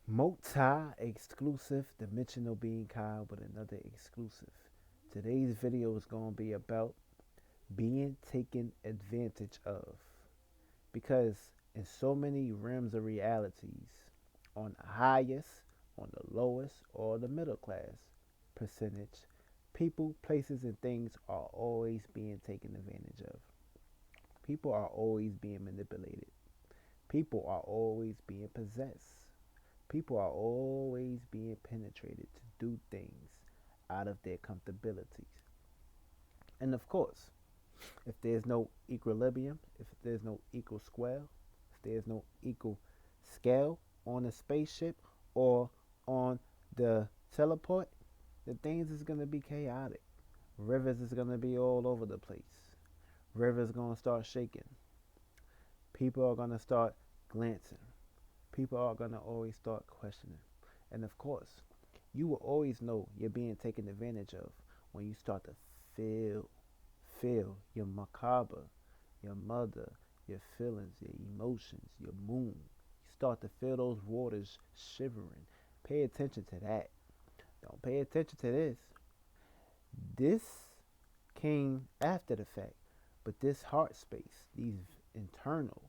Multi-exclusive dimensional being Kyle with another exclusive. Today's video is going to be about being taken advantage of. Because in so many realms of realities, on the highest, on the lowest, or the middle class percentage, people, places, and things are always being taken advantage of. People are always being manipulated. People are always being possessed. People are always being penetrated to do things out of their comfortabilities. And of course, if there's no equilibrium, if there's no equal square, if there's no equal scale on the spaceship or on the teleport, the things is going to be chaotic. Rivers is going to be all over the place. Rivers going to start shaking. People are going to start glancing. People are going to always start questioning. And of course, you will always know you're being taken advantage of when you start to feel, feel your macabre, your mother, your feelings, your emotions, your moon. You start to feel those waters shivering. Pay attention to that. Don't pay attention to this. This came after the fact, but this heart space, these internal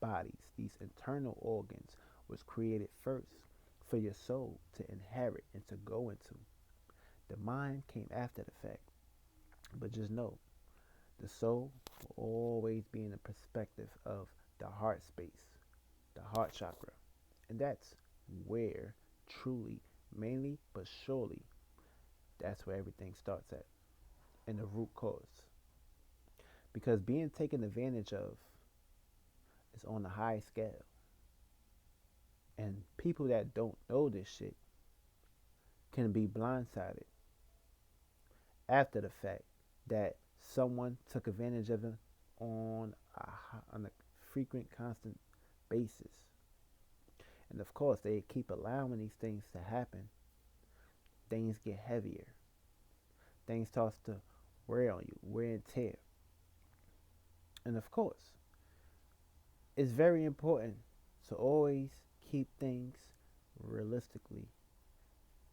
bodies, these internal organs, was created first for your soul to inherit and to go into. The mind came after the fact. But just know, the soul will always be in the perspective of the heart space, the heart chakra. And that's where truly, mainly, but surely, that's where everything starts at, in the root cause. Because being taken advantage of is on a high scale. And people that don't know this shit can be blindsided after the fact that someone took advantage of them on on a frequent, constant basis. And of course, they keep allowing these things to happen. Things get heavier. Things start to wear on you, wear and tear. And of course, it's very important to always keep things realistically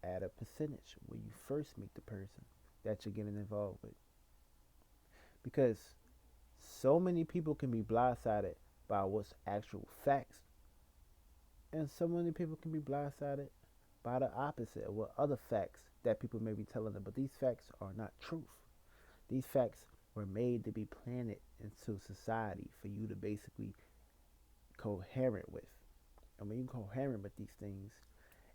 at a percentage when you first meet the person that you're getting involved with. Because so many people can be blindsided by what's actual facts, and so many people can be blindsided by the opposite of what other facts that people may be telling them. But these facts are not truth. These facts were made to be planted into society for you to basically coherent with. And when you coherent with these things,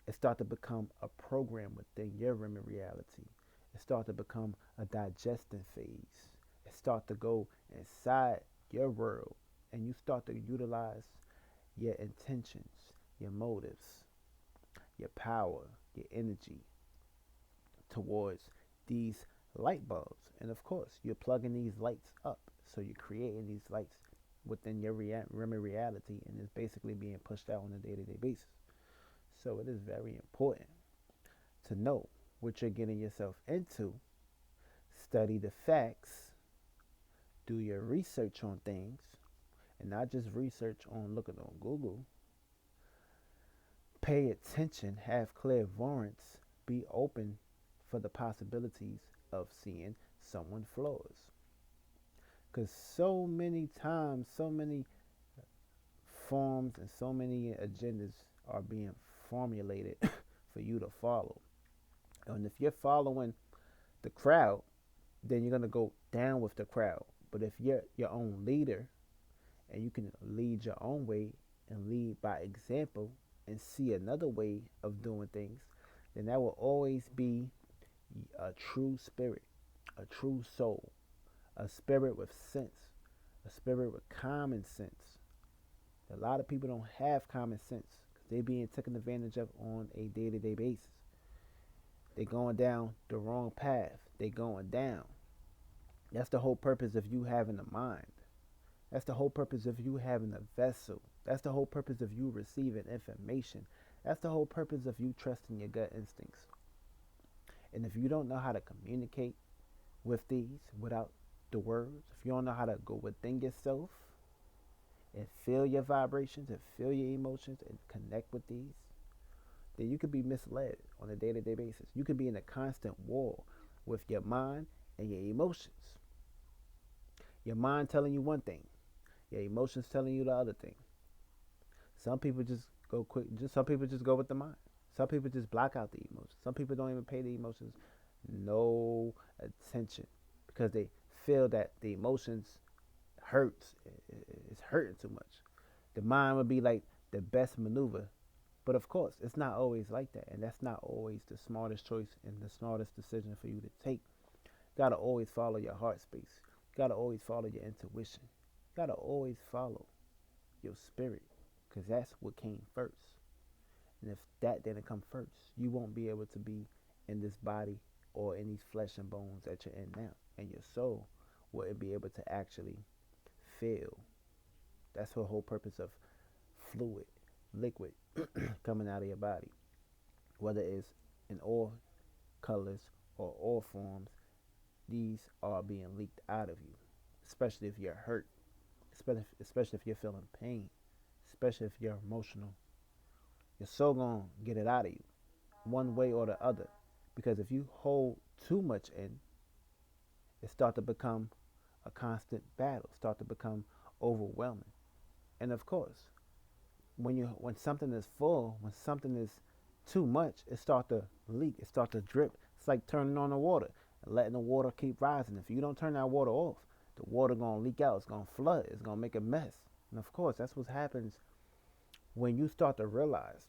it starts to become a program within your realm of reality. It starts to become a digesting phase. It starts to go inside your world, and you start to utilize your intentions, your motives, your power, your energy towards these light bulbs. And of course, you're plugging these lights up. So you're creating these lights within your realm of reality, and it's basically being pushed out on a day to day basis. So it is very important to know what you're getting yourself into, study the facts, do your research on things, and not just research on looking on Google. Pay attention, have clairvoyance, be open for the possibilities of seeing someone flaws. Because so many times, so many forms and so many agendas are being formulated for you to follow. And if you're following the crowd, then you're going to go down with the crowd. But if you're your own leader and you can lead your own way and lead by example and see another way of doing things, then that will always be a true spirit, a true soul, a spirit with sense, a spirit with common sense. A lot of people don't have common sense because they're being taken advantage of on a day to day basis. They're going down the wrong path. They're going down. That's the whole purpose of you having a mind. That's the whole purpose of you having a vessel. That's the whole purpose of you receiving information. That's the whole purpose of you trusting your gut instincts. And if you don't know how to communicate with these without the words, if you don't know how to go within yourself and feel your vibrations and feel your emotions and connect with these, then you could be misled on a day-to-day basis. You could be in a constant war with your mind and your emotions. Your mind telling you one thing, your emotions telling you the other thing. Some people just go quick. Just some people just go with the mind. Some people just block out the emotions. Some people don't even pay the emotions no attention because they feel that the emotions hurts. It's hurting too much. The mind would be like the best maneuver, but of course, it's not always like that, and that's not always the smartest choice and the smartest decision for you to take. You gotta always follow your heart space. You gotta always follow your intuition. You gotta always follow your spirit, because that's what came first. And if that didn't come first, you won't be able to be in this body or in these flesh and bones that you're in now. And your soul wouldn't be able to actually feel. That's the whole purpose of fluid, liquid coming out of your body. Whether it's in all colors or all forms, these are being leaked out of you. Especially if you're hurt, especially if you're feeling pain, especially if you're emotional. Your soul gonna get it out of you, one way or the other. Because if you hold too much in, it start to become a constant battle, start to become overwhelming. And of course, when something is full, when something is too much, it start to leak, it start to drip. It's like turning on the water and letting the water keep rising. If you don't turn that water off, the water gonna leak out, it's gonna flood, it's gonna make a mess. And of course, that's what happens when you start to realize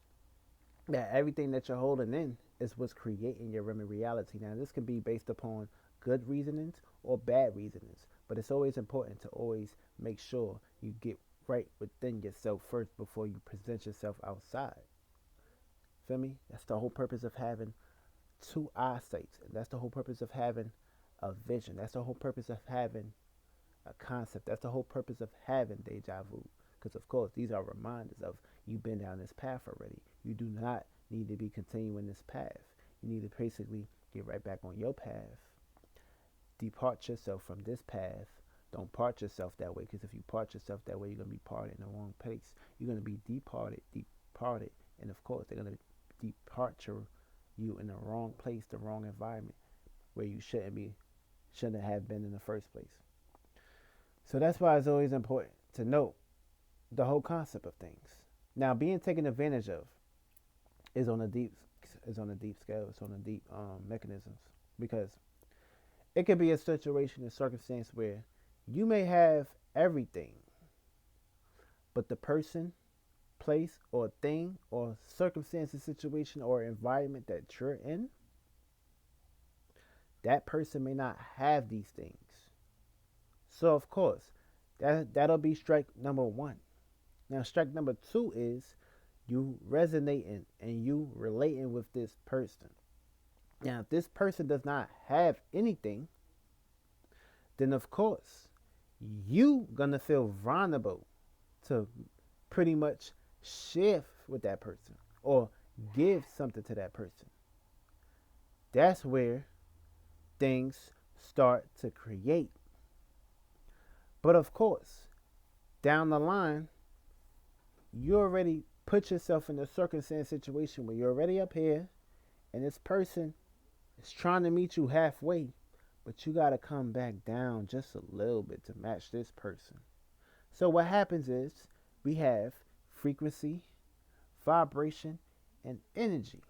that everything that you're holding in is what's creating your reality. Now, this can be based upon good reasonings or bad reasonings, but it's always important to always make sure you get right within yourself first before you present yourself outside. Feel me? That's the whole purpose of having two eyesights. And that's the whole purpose of having a vision. That's the whole purpose of having a concept. That's the whole purpose of having deja vu. Because, of course, these are reminders of you've been down this path already. You do not need to be continuing this path. You need to basically get right back on your path. Depart yourself from this path. Don't part yourself that way, because if you part yourself that way, you're going to be parted in the wrong place. You're going to be departed, and of course, they're going to departure you in the wrong place, the wrong environment, where you shouldn't have been in the first place. So that's why it's always important to note the whole concept of things. Now, being taken advantage of is on a deep scale. It's on a deep mechanisms, because it could be a situation, a circumstance where you may have everything, but the person, place, or thing, or circumstance, situation, or environment that you're in, that person may not have these things. So, of course, that'll be strike number one. Now, strike number two is you resonating and you relating with this person. Now, if this person does not have anything, then of course you gonna feel vulnerable to pretty much share with that person or give something to that person. That's where things start to create. But of course, down the line, you already put yourself in a circumstance situation where you're already up here and this person is trying to meet you halfway, but you got to come back down just a little bit to match this person. So what happens is we have frequency, vibration, and energy.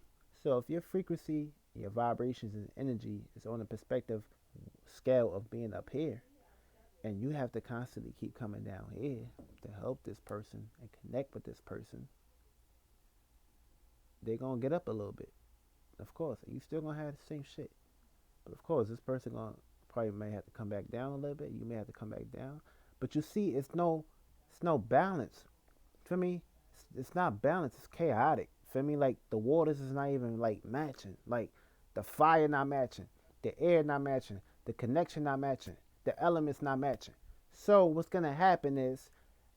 So if your frequency, your vibrations, and energy is on a perspective scale of being up here, and you have to constantly keep coming down here to help this person and connect with this person, they're going to get up a little bit. Of course, you still going to have the same shit. But of course, this person going to probably may have to come back down a little bit. You may have to come back down. But you see, it's no balance. For me, it's not balanced. It's chaotic. For me, like the waters is not even like matching. Like the fire not matching. The air not matching. The connection not matching. The elements not matching. So what's going to happen is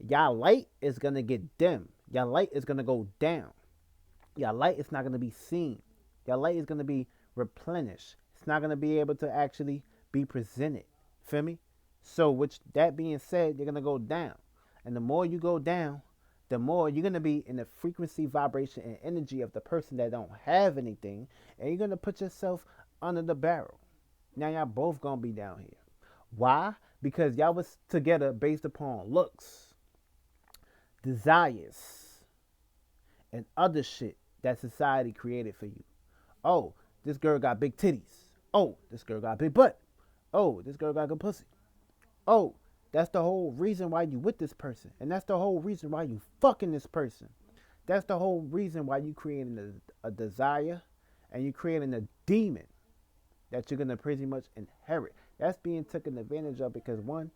y'all light is going to get dim. Y'all light is going to go down. Y'all light is not going to be seen. Y'all light is going to be replenished. It's not going to be able to actually be presented. Feel me? So, which that being said, you're going to go down. And the more you go down, the more you're gonna be in the frequency, vibration, and energy of the person that don't have anything, and you're gonna put yourself under the barrel. Now y'all both gonna be down here. Why? Because y'all was together based upon looks, desires, and other shit that society created for you. Oh, this girl got big titties. Oh, this girl got big butt. Oh, this girl got good pussy. Oh, that's the whole reason why you with this person. And that's the whole reason why you fucking this person. That's the whole reason why you creating a desire and you creating a demon that you're going to pretty much inherit. That's being taken advantage of because, one,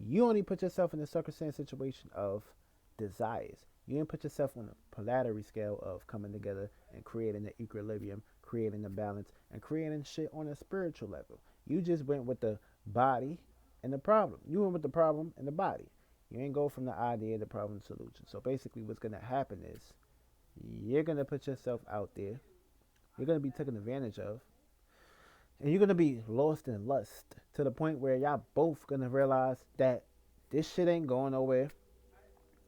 you only put yourself in the circumstance situation of desires. You didn't put yourself on a polarity scale of coming together and creating the equilibrium, creating the balance, and creating shit on a spiritual level. You just went with the body and the problem. You went with the problem and the body. You ain't go from the idea, the problem, solution. So basically what's going to happen is you're going to put yourself out there. You're going to be taken advantage of. And you're going to be lost in lust to the point where y'all both going to realize that this shit ain't going nowhere.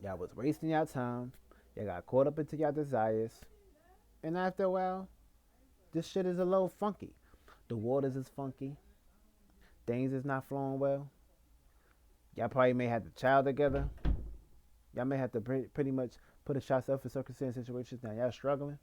Y'all was wasting y'all time. Y'all got caught up into y'all desires. And after a while, this shit is a little funky. The waters is funky. Things is not flowing well. Y'all probably may have the child together. Y'all may have to pretty much put yourself in circumstance situations. Now y'all struggling.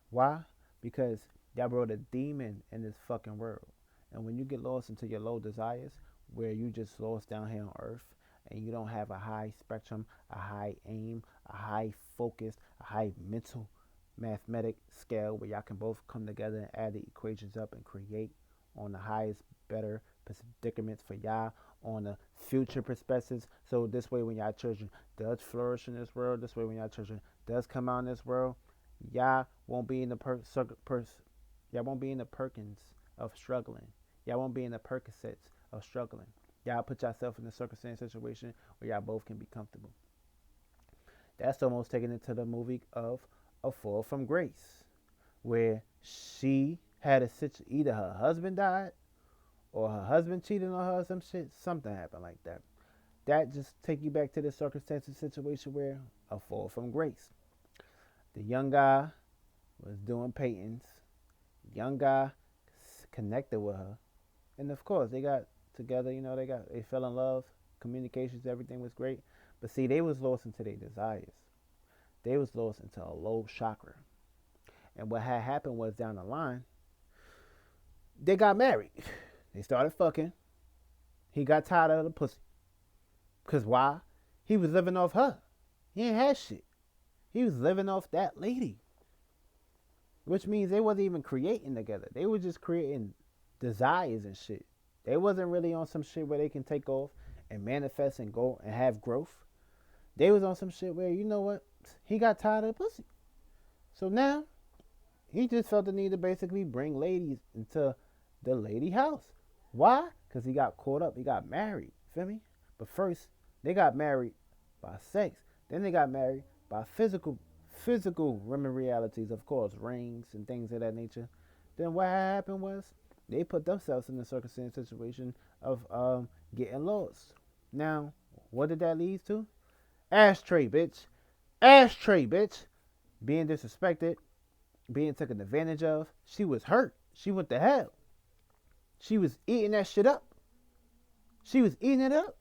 Why? Because y'all brought a demon in this fucking world. And when you get lost into your low desires, where you just lost down here on earth, and you don't have a high spectrum, a high aim, a high focus, a high mental mathematic scale where y'all can both come together and add the equations up and create on the highest, better predicaments for y'all on the future perspectives. So this way when y'all children does flourish in this world, this way when y'all children does come out in this world, y'all won't be in the y'all won't be in the Perkins of struggling. Y'all won't be in the Percocets of struggling. Y'all put yourself in a circumstance situation where y'all both can be comfortable. That's almost taken into the movie of A Fall from Grace, where she had a situation, either her husband died or her husband cheated on her or some shit. Something happened like that. That just take you back to the circumstances situation where A Fall from Grace. The young guy was doing paintings. Young guy connected with her. And of course, they got together, they fell in love, communications, everything was great. But see, they was lost into their desires. They was lost into a low chakra. And what had happened was down the line, they got married. They started fucking. He got tired of the pussy. Because why? He was living off her. He ain't had shit. He was living off that lady. Which means they wasn't even creating together. They were just creating desires and shit. They wasn't really on some shit where they can take off and manifest and go and have growth. They was on some shit where, you know what? He got tired of the pussy. So now, he just felt the need to basically bring ladies into the lady house. Why? Because he got caught up. He got married. Feel me? But first, they got married by sex. Then they got married by physical women realities, of course, rings and things of that nature. Then what happened was they put themselves in a circumstance situation of getting lost. Now, what did that lead to? Ashtray, bitch. Ashtray, bitch. Being disrespected, being taken advantage of. She was hurt. She went to hell. She was eating that shit up. She was eating it up.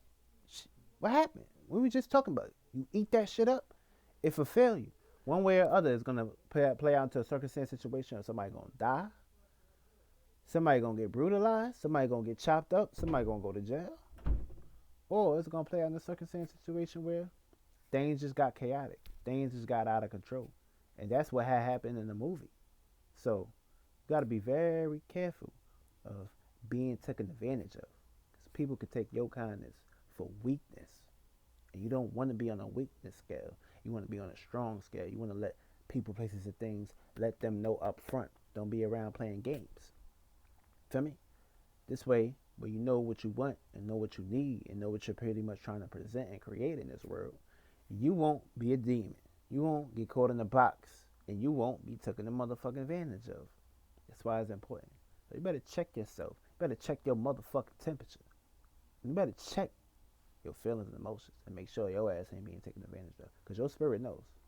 What happened? We were just talking about it. You eat that shit up, it fulfill you. One way or other is going to play out into a circumstance situation of somebody going to die. Somebody going to get brutalized. Somebody going to get chopped up. Somebody going to go to jail. Or it's going to play out in a circumstance situation where things just got chaotic. Things just got out of control. And that's what had happened in the movie. So, you got to be very careful of being taken advantage of. Because people could take your kindness for weakness. And you don't want to be on a weakness scale. You want to be on a strong scale. You want to let people, places, and things, let them know up front. Don't be around playing games. Feel me? This way, where you know what you want and know what you need and know what you're pretty much trying to present and create in this world, you won't be a demon. You won't get caught in a box. And you won't be taken the motherfucking advantage of. That's why it's important. So you better check yourself. You better check your motherfucking temperature. You better check your feelings and emotions and make sure your ass ain't being taken advantage of. Because your spirit knows.